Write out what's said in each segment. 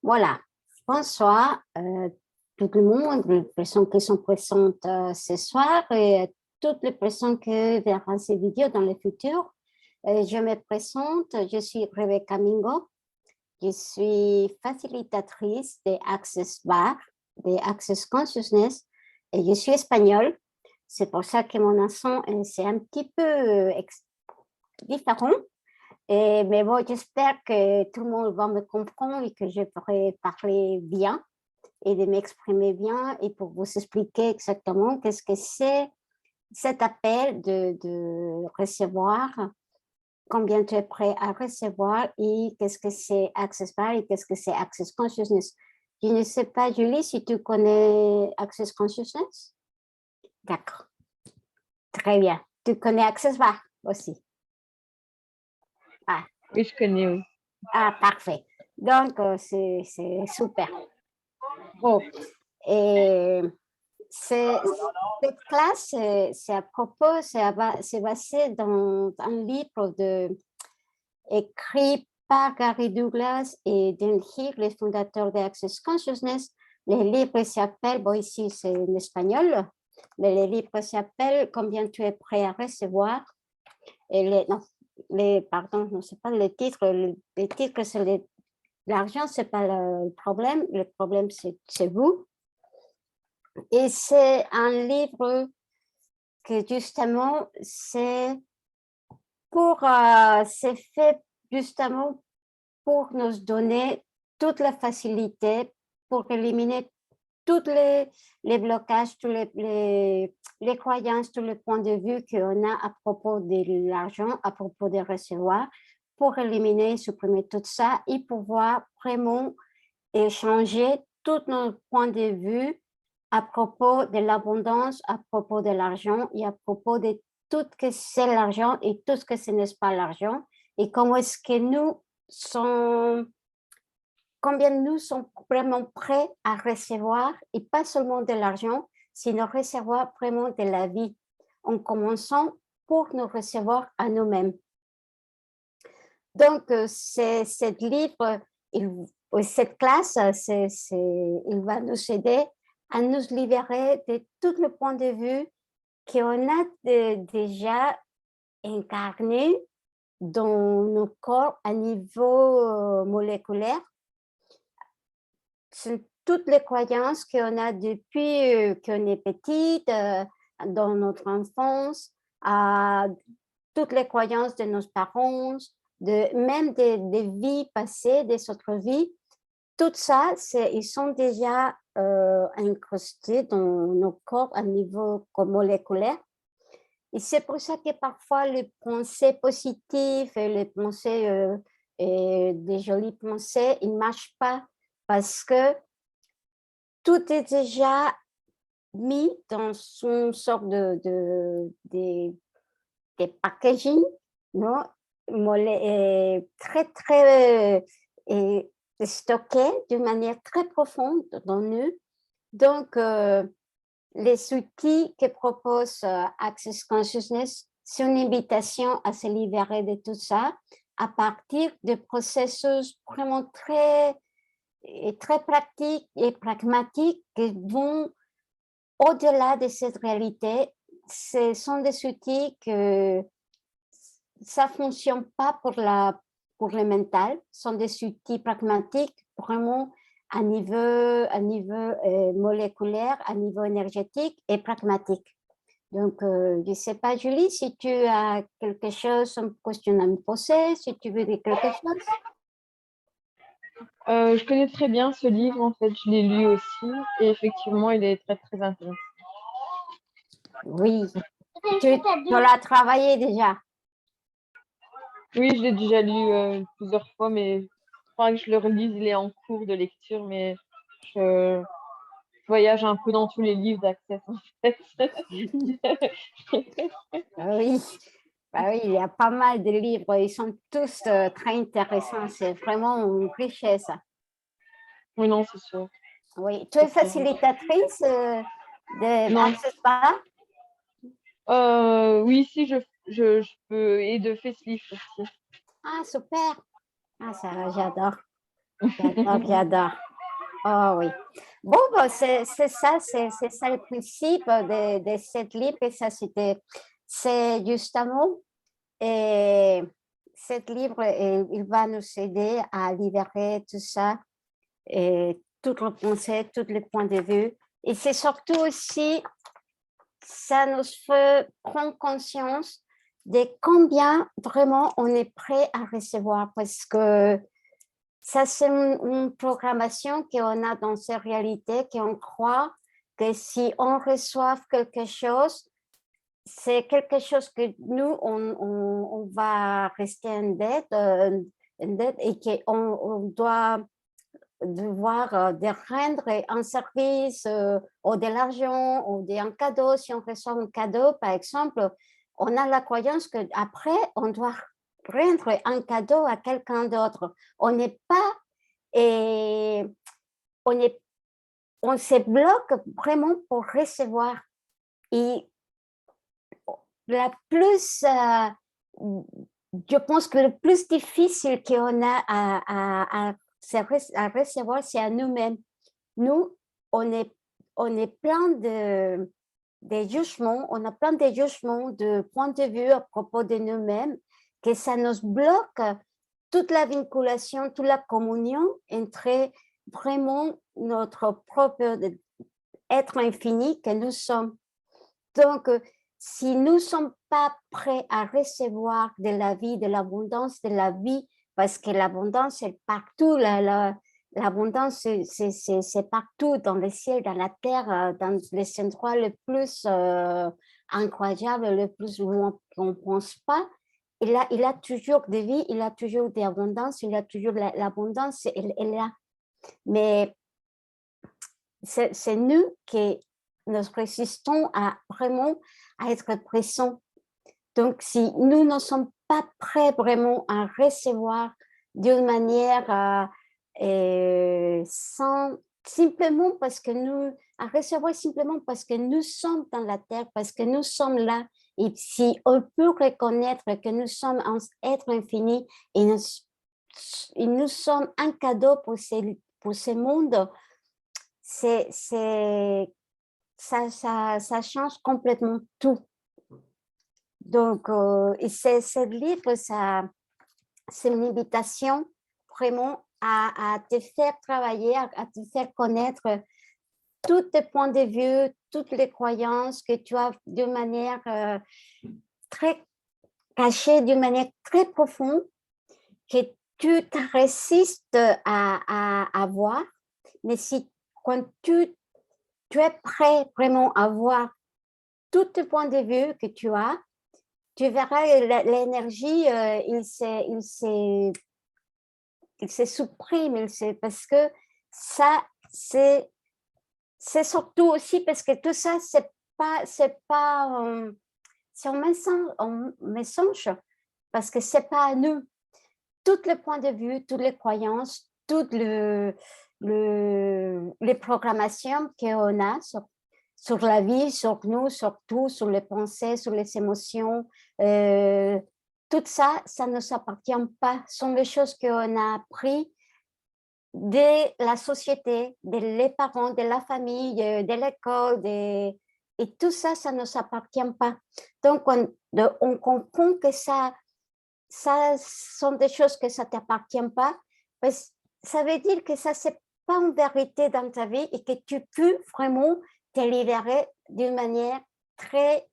Voilà. Bonsoir, tout le monde, les personnes qui sont présentes ce soir et toutes les personnes qui verront ces vidéos dans le futur. Je me présente, je suis Rebecca Mingo. Je suis facilitatrice des Access Bar, des Access Consciousness, et je suis espagnole. C'est pour ça que mon accent, c'est un petit peu différent. Mais bon, j'espère que tout le monde va me comprendre et que je pourrai parler bien et de m'exprimer bien et pour vous expliquer exactement qu'est-ce que c'est cet appel de recevoir, combien tu es prêt à recevoir et qu'est-ce que c'est Access Bar et qu'est-ce que c'est Access Consciousness. Je ne sais pas, Julie, si tu connais Access Consciousness? D'accord. Très bien. Tu connais Access Bar aussi? Ah. Oui, je connais, oui. Ah, parfait. Donc, c'est super. Bon, et cette classe, c'est à propos, c'est basé dans un livre écrit par Gary Douglas et Dan Hicks, les fondateurs de Access Consciousness. Le livre s'appelle, bon ici c'est en espagnol, mais le livre s'appelle Combien tu es prêt à recevoir. Et pardon, non, c'est pas le titre, le titre c'est l'argent, c'est pas le problème c'est vous. Et c'est un livre que justement, c'est fait justement pour nous donner toute la facilité pour éliminer tous les blocages, tous les croyances, tous les points de vue qu'on a à propos de l'argent, à propos de recevoir, pour éliminer, supprimer tout ça et pouvoir vraiment échanger tous nos points de vue à propos de l'abondance, à propos de l'argent et à propos de tout ce que c'est l'argent et tout ce que ce n'est pas l'argent et comment est-ce que combien nous sommes vraiment prêts à recevoir et pas seulement de l'argent, sinon recevoir vraiment de la vie en commençant pour nous recevoir à nous-mêmes. Donc, cette livre, cette classe, il va nous aider à nous libérer de tout le point de vue qu'on a déjà incarné dans nos corps à niveau moléculaire. Ce sont toutes les croyances qu'on a depuis qu'on est petite, dans notre enfance, à toutes les croyances de nos parents, même des vies passées, des autres vies. Tout ça, ils sont déjà incrustés dans nos corps à niveau moléculaire. Et c'est pour ça que parfois les pensées positives et les pensées, et des jolies pensées, ils ne marchent pas parce que tout est déjà mis dans une sorte de packaging, non? Très, très stocké d'une manière très profonde dans nous. Donc, les outils que propose Access Consciousness, c'est une invitation à se libérer de tout ça à partir de processus vraiment très, très pratiques et pragmatiques qui vont au-delà de cette réalité. Ce sont des outils que ça ne fonctionne pas pour le mental, ce sont des outils pragmatiques vraiment à niveau moléculaire, à niveau énergétique et pragmatique. Donc, je ne sais pas, Julie, si tu as quelque chose, une question à me poser, si tu veux dire quelque chose. Je connais très bien ce livre, en fait, je l'ai lu aussi, et effectivement, il est très, très intéressant. Oui, tu l'as travaillé déjà. Oui, je l'ai déjà lu plusieurs fois, mais il faudra que je le relise, il est en cours de lecture, mais je voyage un peu dans tous les livres d'Access, en fait. Oui. Bah oui, il y a pas mal de livres, ils sont tous très intéressants, c'est vraiment une richesse. Oui, non, c'est sûr. Oui, tu es facilitatrice de Non. Access Bar? Oui, si, je peux, et de facelift aussi. Ah, super. Ah, ça, j'adore. J'adore. Oh oui. Bon, bah, c'est ça le principe de cette livre. Et ça, c'est justement, et cette livre, il va nous aider à libérer tout ça, et toutes les pensées, tous les points de vue. Et c'est surtout aussi, ça nous fait prendre conscience de combien vraiment on est prêt à recevoir, parce que ça, c'est une programmation qu'on a dans ces réalités, qu'on croit que si on reçoit quelque chose, c'est quelque chose que nous, on va rester en dette et qu'on doit devoir de rendre un service ou de l'argent ou un cadeau. Si on reçoit un cadeau, par exemple, on a la croyance qu'après, on doit rendre un cadeau à quelqu'un d'autre. On n'est pas, et on se bloque vraiment pour recevoir. Et la plus, je pense que le plus difficile qu'on a à recevoir, c'est à nous-mêmes. Nous, on est plein de jugements, on a plein de jugements, de points de vue à propos de nous-mêmes, que ça nous bloque toute la vinculation, toute la communion entre vraiment notre propre être infini que nous sommes. Donc, si nous ne sommes pas prêts à recevoir de la vie, de l'abondance de la vie, parce que l'abondance est partout, l'abondance c'est partout, dans le ciel, dans la terre, dans les endroits les plus incroyables, le plus où on ne pense pas. Il a toujours de vie, il a toujours d'abondance, il a toujours l'abondance, elle est là. Mais c'est nous qui nous résistons à vraiment à être présents. Donc, si nous ne sommes pas prêts vraiment à recevoir d'une manière sans, simplement parce que nous, à recevoir simplement parce que nous sommes dans la terre, parce que nous sommes là, et si on peut reconnaître que nous sommes un être infini et nous sommes un cadeau pour ce monde, ça change complètement tout. Donc, ce livre, c'est une invitation vraiment à te faire travailler, à te faire connaître tous tes points de vue, toutes les croyances que tu as de manière très cachée, d'une manière très profonde, que tu te résistes à voir. Mais si quand tu es prêt vraiment à voir tous les points de vue que tu as, tu verras l'énergie, il se supprime, parce que ça, c'est surtout aussi parce que tout ça, c'est un mensonge, parce que c'est pas à nous. Tous les points de vue, toutes les croyances, toutes les programmations qu'on a sur la vie, sur nous, sur tout, sur les pensées, sur les émotions, tout ça, ça ne nous appartient pas. Ce sont les choses qu'on a apprises de la société, des parents, de la famille, de l'école, et tout ça, ça ne nous appartient pas. Donc, on comprend que ça sont des choses que ça ne t'appartient pas, ça veut dire que ça, c'est pas une vérité dans ta vie et que tu peux vraiment te libérer d'une manière très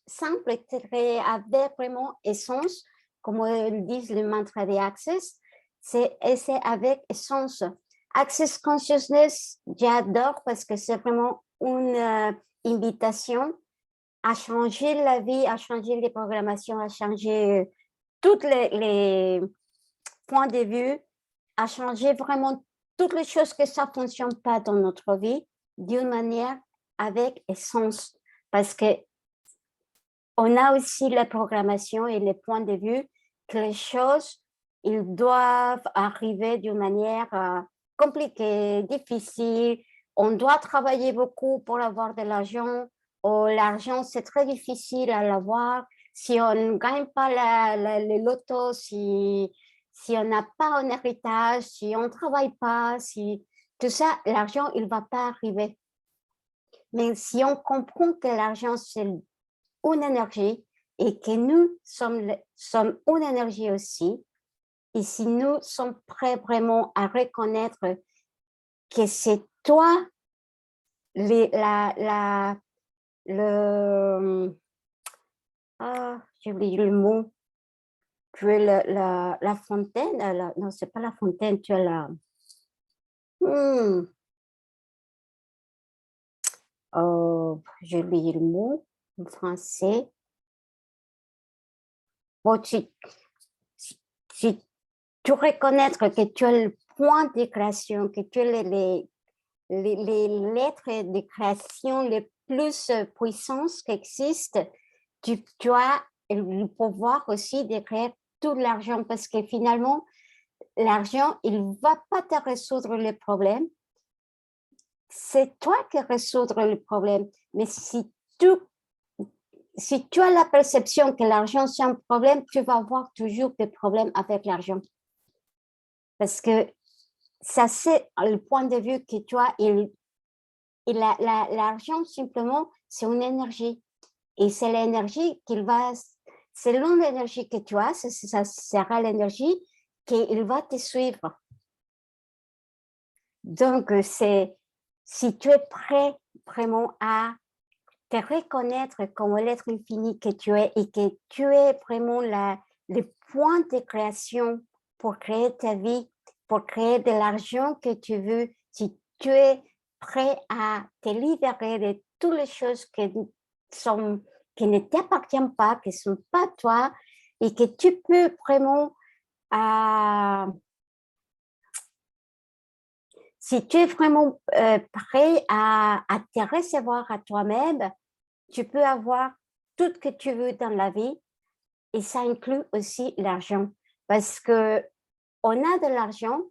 simple, très, avec vraiment essence, comme ils disent le mantra de Access, c'est avec essence. Access Consciousness, j'adore parce que c'est vraiment une invitation à changer la vie, à changer les programmations, à changer tous les points de vue, à changer vraiment toutes les choses que ça ne fonctionne pas dans notre vie d'une manière avec essence. Parce que on a aussi la programmation et les points de vue que les choses, ils doivent arriver d'une manière compliquée, difficile. On doit travailler beaucoup pour avoir de l'argent. L'argent, c'est très difficile à l'avoir. Si on ne gagne pas le loto, si si on n'a pas un héritage, si on ne travaille pas, si tout ça, l'argent, il ne va pas arriver. Mais si on comprend que l'argent, c'est une énergie et que nous sommes une énergie aussi, et si nous sommes prêts vraiment à reconnaître que c'est toi, j'ai oublié le mot, tu es la fontaine, non, c'est pas la fontaine, tu es la... j'ai oublié le mot en français. Bon, si tu reconnaître que tu es le point de création, que tu es les lettres de création les plus puissantes qui existent, tu as le pouvoir aussi de créer tout l'argent parce que finalement, l'argent, il ne va pas te résoudre les problèmes. C'est toi qui résoudre le problème. Mais si tu as la perception que l'argent, c'est un problème, tu vas avoir toujours des problèmes avec l'argent. Parce que ça, c'est le point de vue que tu as. Et l'argent, simplement, c'est une énergie. Et c'est l'énergie qu'il va, selon l'énergie que tu as, ça sera l'énergie qu'il va te suivre. Donc, si tu es prêt vraiment à te reconnaître comme l'être infini que tu es et que tu es vraiment le point de création pour créer ta vie, pour créer de l'argent que tu veux, si tu es prêt à te libérer de toutes les choses qui ne t'appartiennent pas, qui ne sont pas toi, et que tu peux vraiment, si tu es vraiment prêt à te recevoir à toi-même, tu peux avoir tout ce que tu veux dans la vie et ça inclut aussi l'argent parce que on a de l'argent,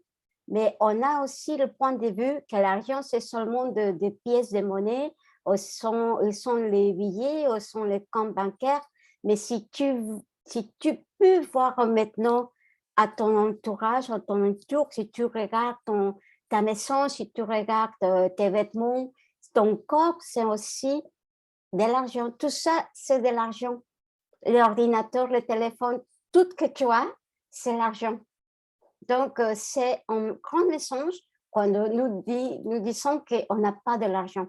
mais on a aussi le point de vue que l'argent, c'est seulement des pièces de monnaie, ou sont les billets, ou sont les comptes bancaires. Mais si tu peux voir maintenant à ton entourage, à ton entour, si tu regardes ta maison, si tu regardes tes vêtements, ton corps, c'est aussi de l'argent. Tout ça, c'est de l'argent. L'ordinateur, le téléphone, tout ce que tu as, c'est l'argent. Donc, c'est un grand mensonge quand nous disons qu'on n'a pas de l'argent.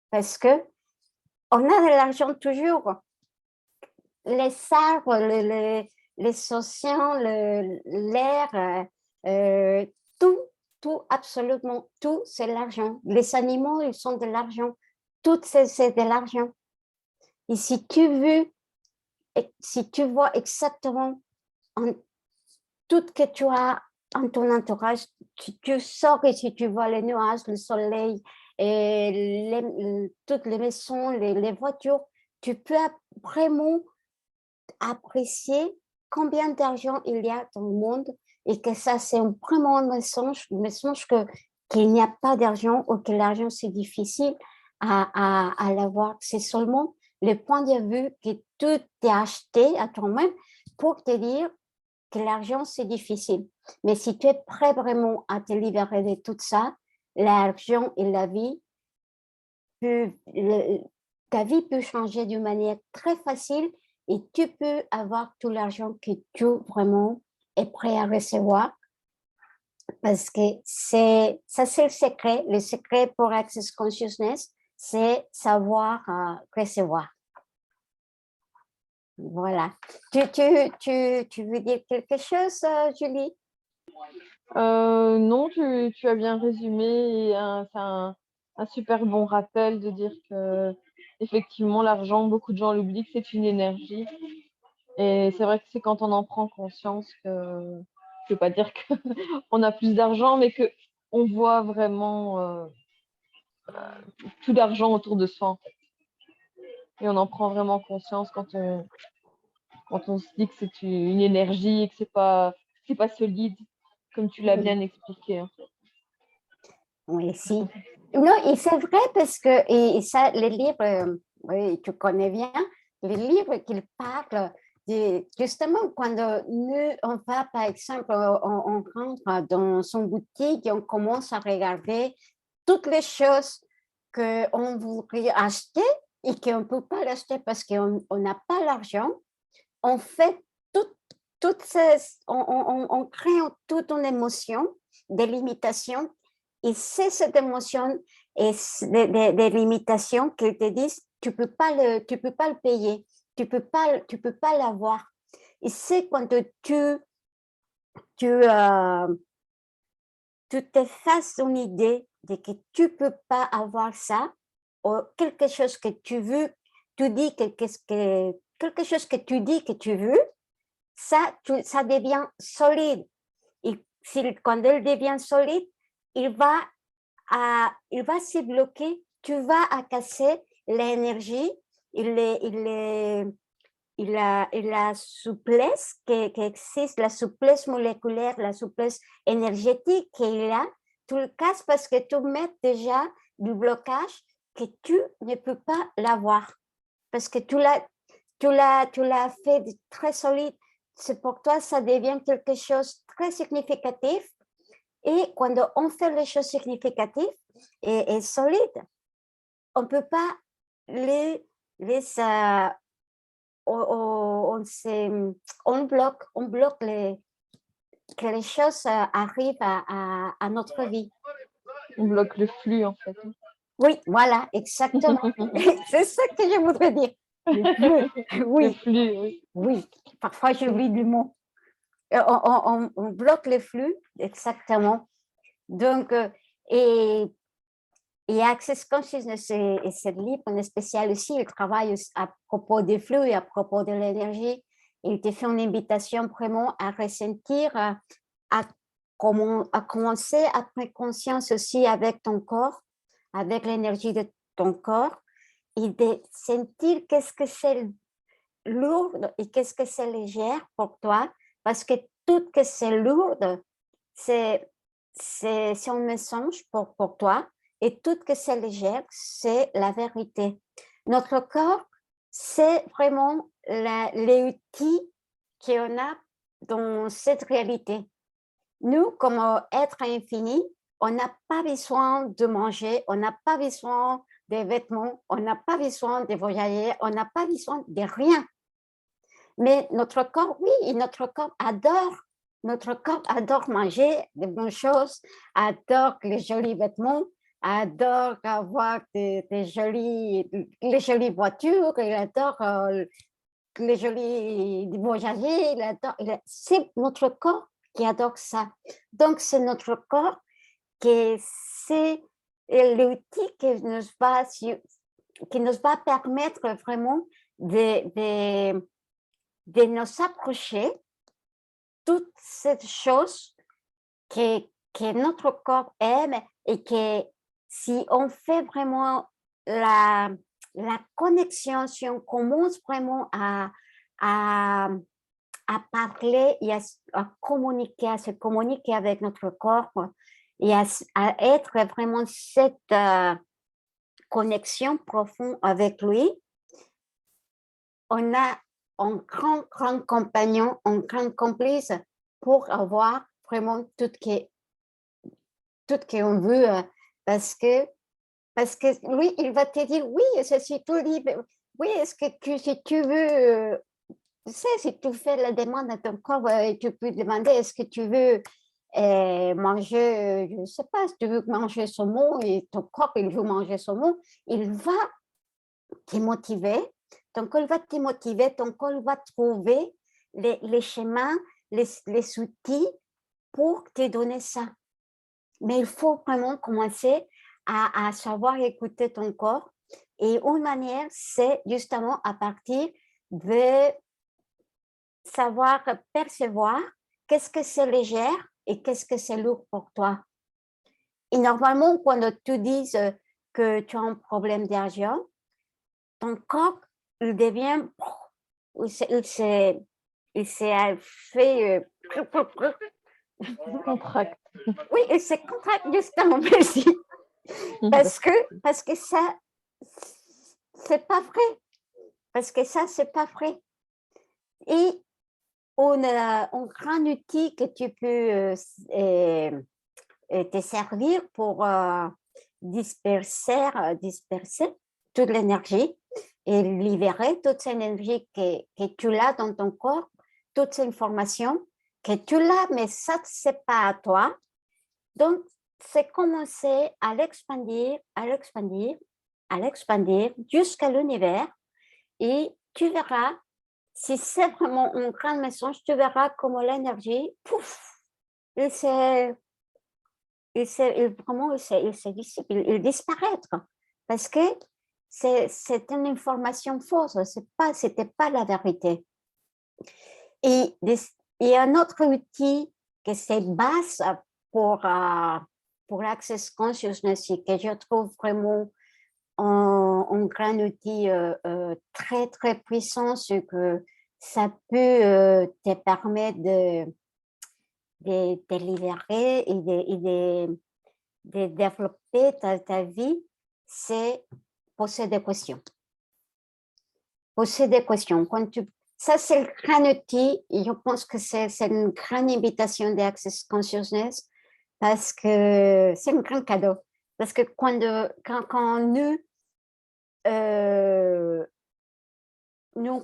Parce que on a de l'argent toujours. Les arbres, les océans, l'air, tout, absolument tout, c'est l'argent. Les animaux, ils sont de l'argent. Tout, c'est de l'argent. Et si tu vois exactement tout ce que tu as en ton entourage, tu sors et si tu vois les nuages, le soleil, et toutes les maisons, les voitures, tu peux vraiment apprécier combien d'argent il y a dans le monde et que ça, c'est vraiment un message qu'il n'y a pas d'argent ou que l'argent, c'est difficile à l'avoir. C'est seulement le point de vue que tu t'es acheté à toi-même pour te dire que l'argent, c'est difficile. Mais si tu es prêt vraiment à te libérer de tout ça, l'argent et la vie, ta vie peut changer d'une manière très facile et tu peux avoir tout l'argent que tu vraiment es prêt à recevoir parce que ça, c'est le secret pour Access Consciousness, c'est savoir recevoir. Voilà. Tu veux dire quelque chose, Julie? Non, tu as bien résumé. C'est un super bon rappel de dire que effectivement l'argent, beaucoup de gens l'oublient, que c'est une énergie. Et c'est vrai que c'est quand on en prend conscience que, je ne veux pas dire qu'on a plus d'argent, mais qu'on voit vraiment tout l'argent autour de soi. En fait. Et on en prend vraiment conscience quand on se dit que c'est une énergie et que c'est pas solide, comme tu l'as bien expliqué. Hein. Oui, si. Non, et c'est vrai parce que, et ça, les livres, oui, tu connais bien, les livres qui parlent justement, quand nous, on va, par exemple, on rentre dans son boutique et on commence à regarder toutes les choses qu'on voudrait acheter et qu'on ne peut pas l'acheter parce qu'on n'a pas l'argent, on fait toutes ces, on crée toute une émotion de limitation et c'est cette émotion et des limitations qui te disent tu peux pas le payer, tu peux pas l'avoir. Et c'est quand tu, tu te fasses une idée de que tu peux pas avoir ça ou quelque chose que tu veux, tu dis quelque chose que tu dis que tu veux, ça devient solide. Et quand elle devient solide, il va se bloquer, tu vas à casser l'énergie la souplesse qui existe, la souplesse moléculaire, la souplesse énergétique qu'il a, tu le casses parce que tu mets déjà du blocage que tu ne peux pas l'avoir. Parce que tu l'as fait très solide. C'est pour toi, ça devient quelque chose de très significatif. Et quand on fait les choses significatives et solides, on ne peut pas les on bloque que les choses arrivent à notre vie. On bloque le flux, en fait. Oui, voilà, exactement. C'est ça que je voudrais dire. Le flux, oui. Le flux, oui. Oui, parfois j'oublie du mot. On bloque le flux, exactement. Donc, et Access Consciousness et ce livre en spécial aussi, il travaille à propos des flux et à propos de l'énergie. Il te fait une invitation vraiment à ressentir, à commencer à prendre conscience aussi avec ton corps, avec l'énergie de ton corps, et de sentir qu'est-ce que c'est lourd et qu'est-ce que c'est légère pour toi, parce que tout que c'est lourd, c'est un mensonge pour toi, et tout que c'est légère, c'est la vérité. Notre corps, c'est vraiment l'outil qu'on a dans cette réalité. Nous, comme être infini, on n'a pas besoin de manger, on n'a pas besoin des vêtements, on n'a pas besoin de voyager, on n'a pas besoin de rien. Mais notre corps, oui, notre corps adore. Notre corps adore manger de bonnes choses, adore les jolis vêtements, adore avoir les jolies voitures, il adore les jolis voyager, c'est notre corps qui adore ça. Donc, c'est notre corps qui c'est l'outil qui nous va permettre vraiment de nous approcher toutes ces choses que notre corps aime et que si on fait vraiment la connexion, si on commence vraiment à parler et à se communiquer avec notre corps et à être vraiment cette connexion profonde avec lui, on a un grand compagnon, un grand complice pour avoir vraiment tout qu'on veut, parce que lui, il va te dire, oui, je suis tout libre, oui, est-ce que si tu veux, tu sais, si tu fais la demande à ton corps, tu peux demander, est-ce que tu veux manger, je ne sais pas, si tu veux manger saumon et ton corps, il veut manger saumon, il va te motiver. Ton corps va te motiver, ton corps va trouver les chemins, les outils pour te donner ça. Mais il faut vraiment commencer à savoir écouter ton corps. Et une manière, c'est justement à partir de savoir percevoir qu'est-ce que c'est légère et qu'est-ce que c'est lourd pour toi. Et normalement, quand tu dis que tu as un problème d'argent, ton corps, il devient, il s'est fait, Contracte. oui, il se contracte justement, merci. Parce que ça, c'est pas vrai. Parce que ça, c'est pas vrai. Et on a un grand outil que tu peux te servir pour disperser toute l'énergie et libérer toute cette énergie que tu as dans ton corps, toute cette information que tu l'as, mais ça, c'est pas à toi. Donc, c'est commencer à l'expandir, jusqu'à l'univers et tu verras, si c'est vraiment un grand message, tu verras comment l'énergie, pouf, il disparaître parce que c'est une information fausse, c'était pas la vérité. Et il y a un autre outil que c'est base pour l'Access Consciousness et que je trouve vraiment un grand outil très, très puissant, c'est que ça peut te permettre de libérer et de développer ta vie, c'est poser des questions. Poser des questions. Ça, c'est le grand outil. Et je pense que c'est une grande invitation d'Access Consciousness parce que c'est un grand cadeau. Parce que quand nous,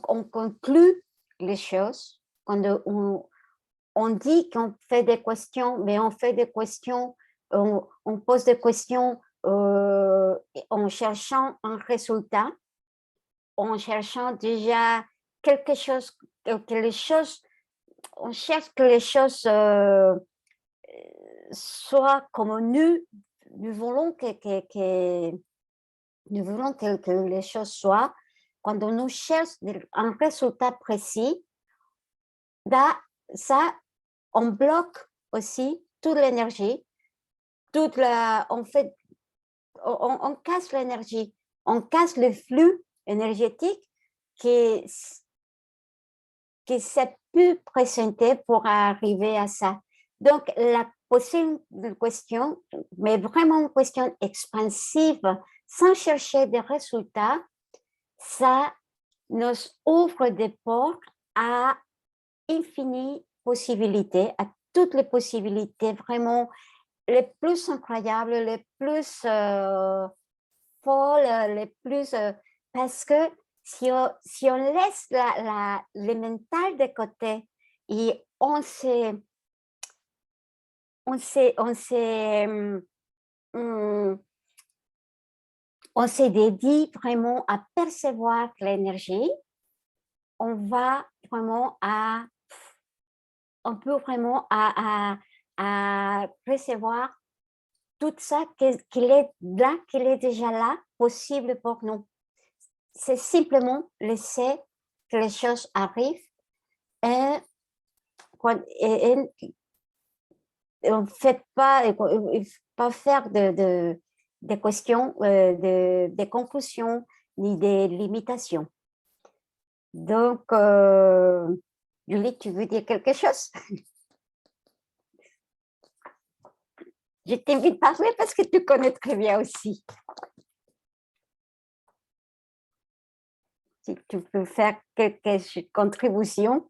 on conclut les choses, quand on dit qu'on fait des questions, mais on fait des questions, on pose des questions en cherchant un résultat, en cherchant déjà quelque chose, on cherche que les choses soient comme nous voulons que les choses soient. Quand on nous cherche un résultat précis, ça, on bloque aussi toute l'énergie, on casse l'énergie, on casse le flux énergétique qui s'est pu présenter pour arriver à ça. Donc, la possible question, mais vraiment une question expansive, sans chercher des résultats, ça nous ouvre des portes à infinies possibilités, à toutes les possibilités vraiment les plus incroyables, les plus folles, les plus... parce que si on laisse le mental de côté et on se dédie vraiment à percevoir l'énergie, on peut vraiment à recevoir tout ça qu'il est déjà là, possible pour nous. C'est simplement laisser que les choses arrivent et on ne fait pas, faire des questions, des conclusions, ni des limitations. Donc, Julie, tu veux dire quelque chose? Je t'invite à parler parce que tu connais très bien aussi. Si tu peux faire quelques contributions.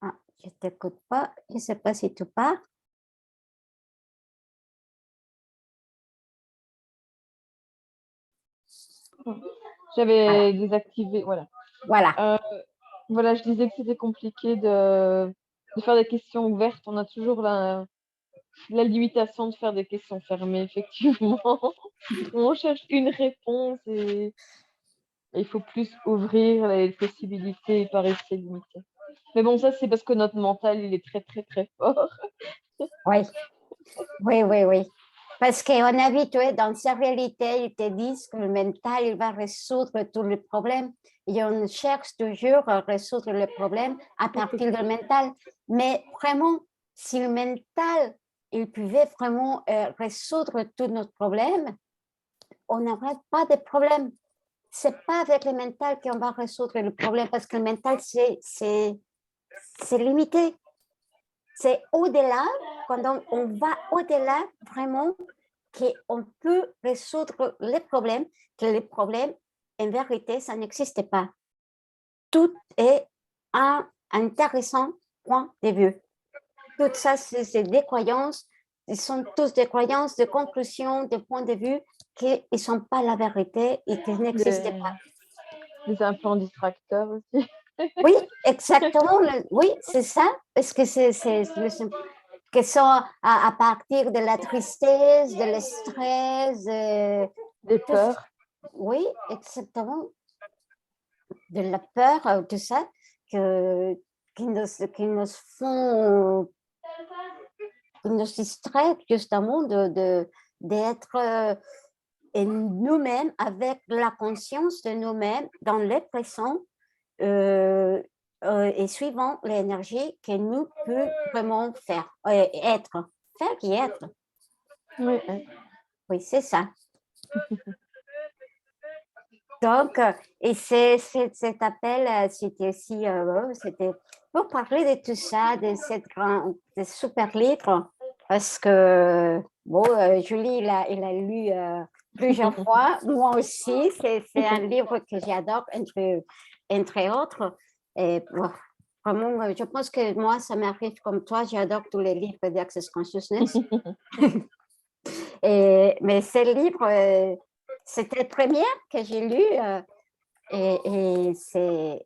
Ah, je ne t'écoute pas. Je ne sais pas si tu parles. J'avais désactivé, voilà. Voilà. Voilà, je disais que c'était compliqué de faire des questions ouvertes. On a toujours la limitation de faire des questions fermées, effectivement. On cherche une réponse et il faut plus ouvrir les possibilités et pas rester limité. Mais bon, ça, c'est parce que notre mental, il est très, très, très fort. Oui, oui, oui, oui. Parce qu'on est habitué dans sa réalité, ils te disent que le mental, il va résoudre tous les problèmes. Et on cherche toujours à résoudre les problèmes à partir du mental. Mais vraiment, si le mental, il pouvait vraiment résoudre tous nos problèmes, on n'aurait pas de problème. Ce n'est pas avec le mental qu'on va résoudre le problème parce que le mental, c'est limité. C'est au-delà, quand on va au-delà, vraiment, qu'on peut résoudre les problèmes, que les problèmes, en vérité, ça n'existe pas. Tout est un intéressant point de vue. Tout ça, c'est des croyances, ils sont tous des croyances, des conclusions, des points de vue qui ne sont pas la vérité et qui n'existent pas. Des implants distracteurs aussi. Oui, exactement. Oui, c'est ça, parce que que sont à partir de la tristesse, de le stress, des peurs. Oui, exactement. De la peur, tout ça, qui nous font, qui nous distraient justement d'être nous-mêmes, avec la conscience de nous-mêmes, dans le présent, et suivant l'énergie que nous peut vraiment faire et être. Oui, Oui, c'est ça. Donc, et cet appel, c'était aussi, c'était pour parler de tout ça, de de super livre, parce que, bon, Julie, il a lu plusieurs fois, moi aussi, c'est un livre que j'adore, entre autres. Et bon, vraiment, je pense que moi, ça m'arrive comme toi, j'adore tous les livres d'Access Consciousness. Mais ce livre, c'était le premier que j'ai lu et c'est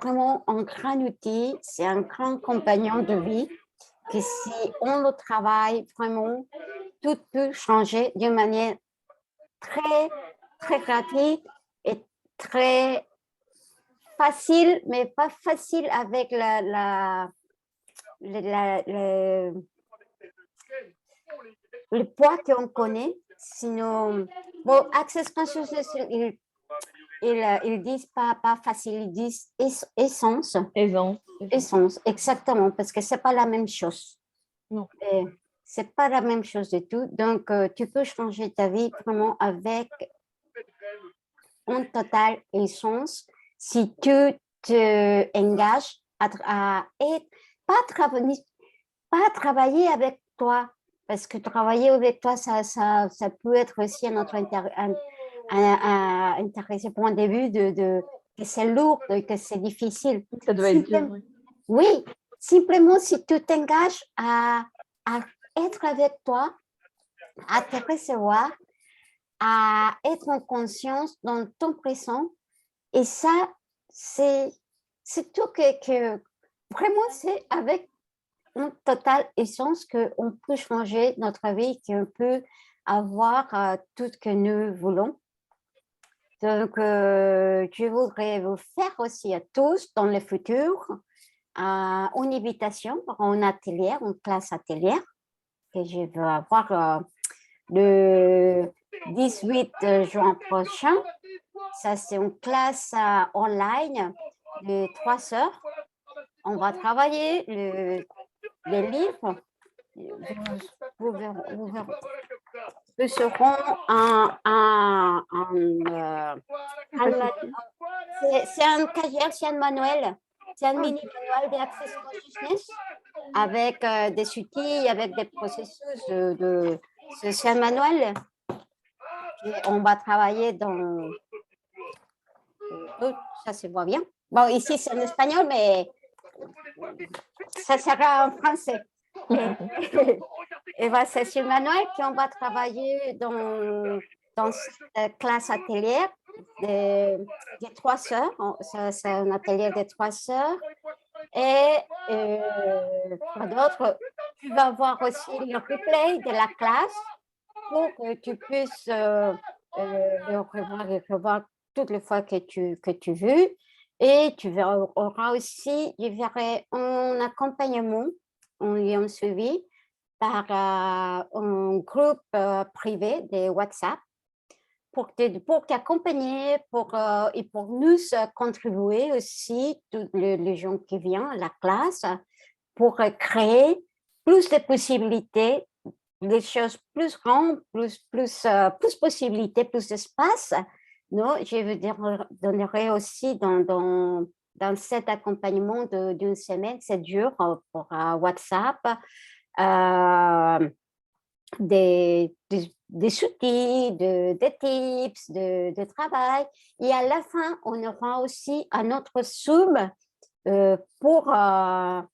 vraiment un grand outil, c'est un grand compagnon de vie que si on le travaille vraiment, tout peut changer d'une manière très, très rapide et très facile, mais pas facile avec le poids qu'on connaît. Sinon, bon, Access Consciousness, ils disent pas facile, ils disent essence. Essence, exactement, parce que c'est pas la même chose. Non. C'est pas la même chose du tout. Donc, tu peux changer ta vie vraiment avec une totale essence si tu te engages à être, pas travailler avec toi, parce que travailler avec toi, ça peut être aussi un autre intéressant point de vue que c'est lourd, que c'est difficile. Ça doit être dur, oui. Oui, simplement si tu t'engages à être avec toi, à te recevoir, à être en conscience dans ton présent. Et ça, c'est tout que vraiment, c'est avec une totale essence qu'on peut changer notre vie, qu'on peut avoir tout ce que nous voulons. Donc, je voudrais vous faire aussi à tous dans le futur une invitation pour un atelier, une classe atelier que je vais avoir le 18 juin prochain. Ça, c'est une classe online de 3 heures. On va travailler les livres. Nous serons c'est un cahier, c'est un manuel, c'est un mini manuel d'Access Consciousness avec des outils, avec des processus c'est un manuel. Et on va travailler dans ça se voit bien. Bon, ici c'est en espagnol, mais ça sera en français. Et voilà, c'est sur manuel qu'on va travailler dans cette classe atelier de 3 heures. C'est un atelier de 3 heures. Et quoi d'autre? Tu vas voir aussi le replay de la classe pour que tu puisses le revoir et revoir toutes les fois que tu veux. Et tu auras aussi, je verrai un accompagnement, un lien suivi par un groupe privé de WhatsApp pour t'accompagner et pour nous contribuer aussi, tous les gens qui viennent à la classe, pour créer plus de possibilités, des choses plus grandes, plus possibilités, plus d'espace. Non, je vous donnerai aussi dans cet accompagnement d'une semaine, 7 jours pour WhatsApp, des des outils, des tips, de travail. Et à la fin, on aura aussi un autre Zoom pour comment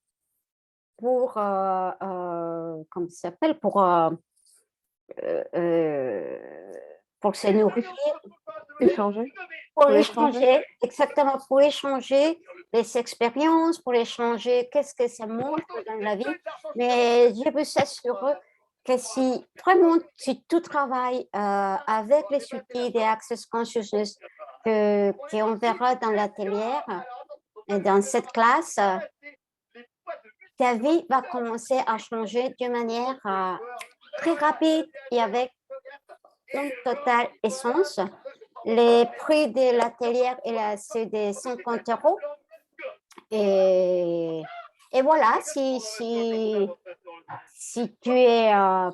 ça s'appelle, pour se nourrir. Échanger. Pour échanger, exactement, pour échanger les expériences, pour échanger qu'est-ce que ça montre dans la vie. Mais je vous assure que si vraiment, si tu travailles avec les outils des Access Consciousness qu'on verra dans l'atelier, dans cette classe, ta vie va commencer à changer de manière très rapide et avec une totale essence. Les prix de l'atelier, c'est de 50 €. Et voilà, si tu es,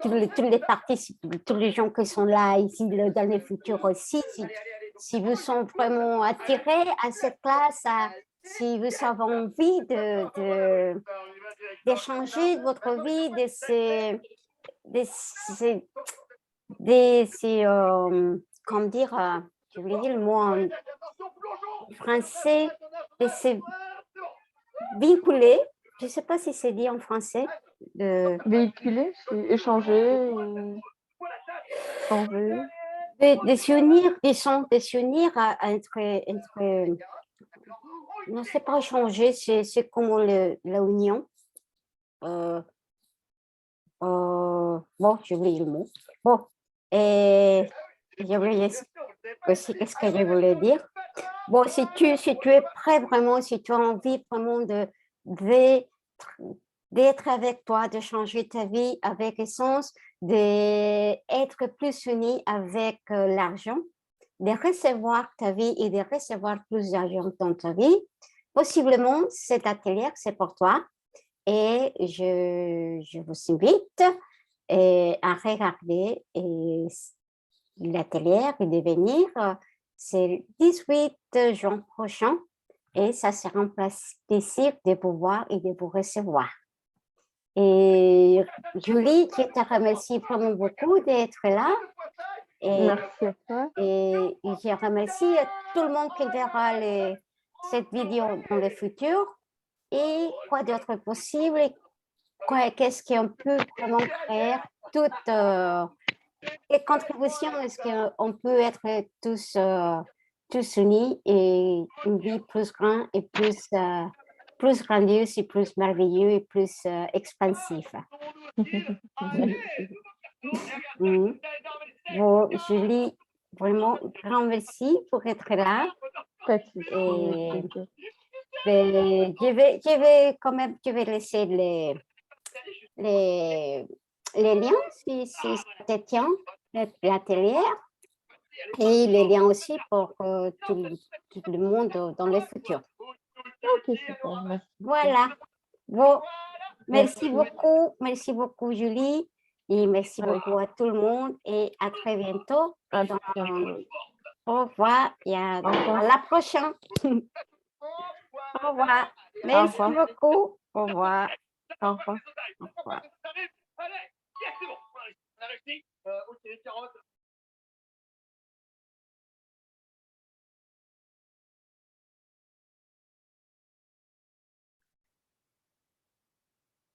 tous les participants, tous les gens qui sont là ici dans le futur aussi, si vous sont vraiment attirés à cette classe, si vous avez envie d'échanger votre vie, comment dire, je voulais dire le mot en français, de se vinculer, je ne sais pas si c'est dit en français. Véhiculer, c'est échanger ou changer. De s'unir, de s'unir entre, non, c'est pas changer, c'est comme la union. Bon, j'ai oublié le mot. Bon, et j'ai oublié aussi qu'est-ce que je voulais dire. Bon, si tu es prêt vraiment, si tu as envie vraiment d'être avec toi, de changer ta vie avec essence, d'être plus uni avec l'argent, de recevoir ta vie et de recevoir plus d'argent dans ta vie, possiblement cet atelier, c'est pour toi. Et je vous invite à regarder l'atelier et de venir. C'est le 18 juin prochain et ça sera un plaisir de vous voir et de vous recevoir. Et Julie, je te remercie vraiment beaucoup d'être là. Merci à toi. Et je remercie tout le monde qui verra cette vidéo dans le futur. Et quoi d'autre possible? Qu'est-ce qu'on peut vraiment faire? Toutes les contributions, est-ce qu'on peut être tous unis et une vie plus grande et plus grandiose et plus merveilleuse et plus expansive. Bon, Julie, vraiment, grand merci pour être là. Et je vais quand même, je vais laisser les liens si ça te tient, l'atelier, et les liens aussi pour tout le monde dans le futur. Ok, super, merci. Voilà. Bon, merci beaucoup Julie, et merci beaucoup à tout le monde et à très bientôt. Au revoir et à la prochaine. Au revoir. Merci beaucoup. Au revoir. Au revoir. Au revoir.